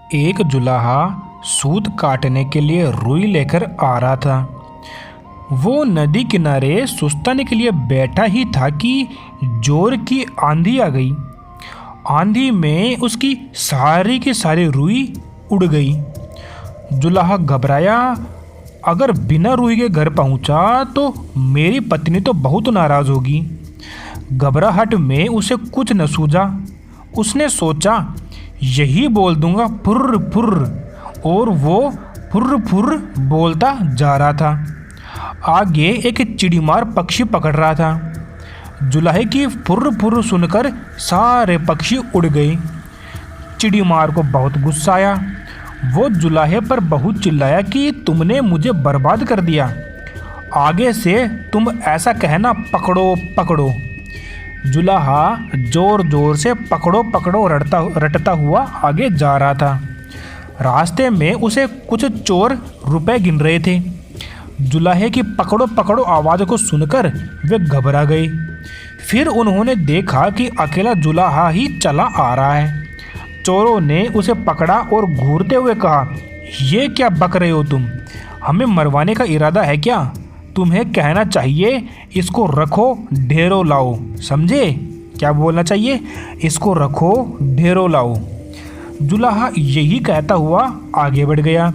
एक जुलाहा सूत काटने के लिए रुई लेकर आ रहा था। वो नदी किनारे सुस्ताने के लिए बैठा ही था कि जोर की आंधी आ गई। आंधी में उसकी सारी की सारी रुई उड़ गई। जुलाहा घबराया, अगर बिना रुई के घर पहुंचा तो मेरी पत्नी तो बहुत नाराज़ होगी। घबराहट में उसे कुछ न सूझा। उसने सोचा, यही बोल दूंगा फुर्र फुर्र, और वो फुर्र फुर्र बोलता जा रहा था। आगे एक चिड़ीमार पक्षी पकड़ रहा था। जुलाहे की फुर्र फुर्र सुनकर सारे पक्षी उड़ गए। चिड़ीमार को बहुत गुस्सा आया। वो जुलाहे पर बहुत चिल्लाया कि तुमने मुझे बर्बाद कर दिया, आगे से तुम ऐसा कहना पकड़ो पकड़ो। जुलाहा जोर जोर से पकड़ो पकड़ो रटता हुआ आगे जा रहा था। रास्ते में उसे कुछ चोर रुपए गिन रहे थे। जुलाहे की पकड़ो पकड़ो आवाज़ को सुनकर वे घबरा गए। फिर उन्होंने देखा कि अकेला जुलाहा ही चला आ रहा है। चोरों ने उसे पकड़ा और घूरते हुए कहा, ये क्या बक रहे हो तुम? हमें मरवाने का इरादा है क्या? तुम्हें कहना चाहिए इसको रखो ढेरों लाओ, समझे? क्या बोलना चाहिए? इसको रखो ढेरों लाओ। जुलाहा यही कहता हुआ आगे बढ़ गया।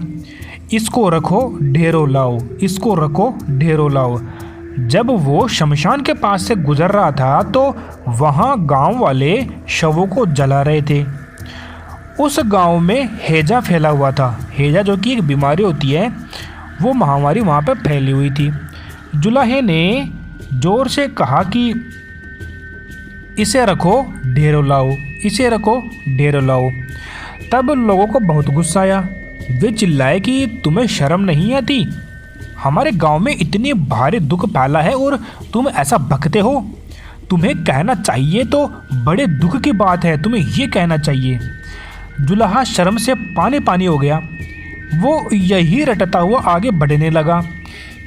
इसको रखो ढेरों लाओ, इसको रखो ढेरों लाओ। जब वो शमशान के पास से गुजर रहा था तो वहाँ गांव वाले शवों को जला रहे थे। उस गांव में हैजा फैला हुआ था। हैजा जो कि एक बीमारी होती है, वो महामारी वहाँ पे फैली हुई थी। जुलाहे ने जोर से कहा कि इसे रखो ढेरों लाओ, इसे रखो ढेरों लाओ। तब लोगों को बहुत गुस्सा आया। वे चिल्लाए कि तुम्हें शर्म नहीं आती? हमारे गांव में इतनी भारी दुख फैला है और तुम ऐसा बकते हो? तुम्हें कहना चाहिए, तो बड़े दुख की बात है, तुम्हें ये कहना चाहिए। जुलाहा शर्म से पानी पानी हो गया। वो यही रटता हुआ आगे बढ़ने लगा।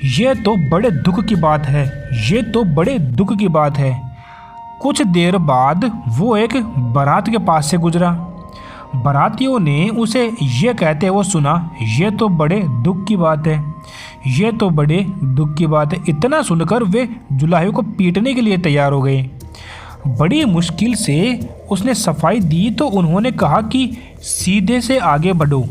ये तो बड़े दुख की बात है, ये तो बड़े दुख की बात है। कुछ देर बाद वो एक बारात के पास से गुजरा। बारातियों ने उसे ये कहते हुए सुना, ये तो बड़े दुख की बात है, ये तो बड़े दुख की बात है। इतना सुनकर वे जुलाहे को पीटने के लिए तैयार हो गए। बड़ी मुश्किल से उसने सफाई दी तो उन्होंने कहा कि सीधे से आगे बढ़ो।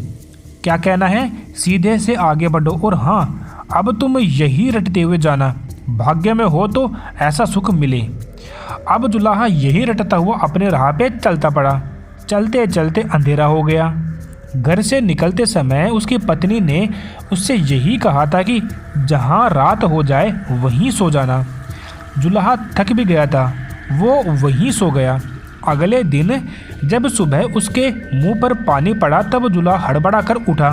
क्या कहना है? सीधे से आगे बढ़ो, और हाँ, अब तुम यही रटते हुए जाना, भाग्य में हो तो ऐसा सुख मिले। अब जुलाहा यही रटता हुआ अपने राह पे चलता पड़ा। चलते चलते अंधेरा हो गया। घर से निकलते समय उसकी पत्नी ने उससे यही कहा था कि जहाँ रात हो जाए वहीं सो जाना। जुलाहा थक भी गया था, वो वहीं सो गया। अगले दिन जब सुबह उसके मुंह पर पानी पड़ा तब जुलाहा हड़बड़ा कर उठा।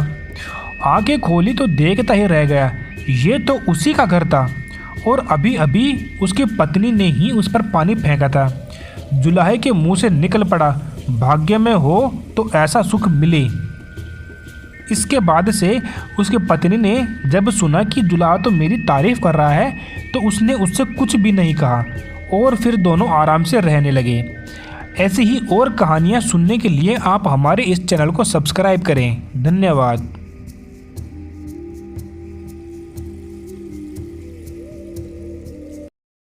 आंखें खोली तो देखता ही रह गया, ये तो उसी का घर था और अभी अभी उसकी पत्नी ने ही उस पर पानी फेंका था। जुलाहे के मुंह से निकल पड़ा, भाग्य में हो तो ऐसा सुख मिले। इसके बाद से उसकी पत्नी ने जब सुना कि जुलाहा तो मेरी तारीफ कर रहा है तो उसने उससे कुछ भी नहीं कहा और फिर दोनों आराम से रहने लगे। ऐसी ही और कहानियाँ सुनने के लिए आप हमारे इस चैनल को सब्सक्राइब करें। धन्यवाद।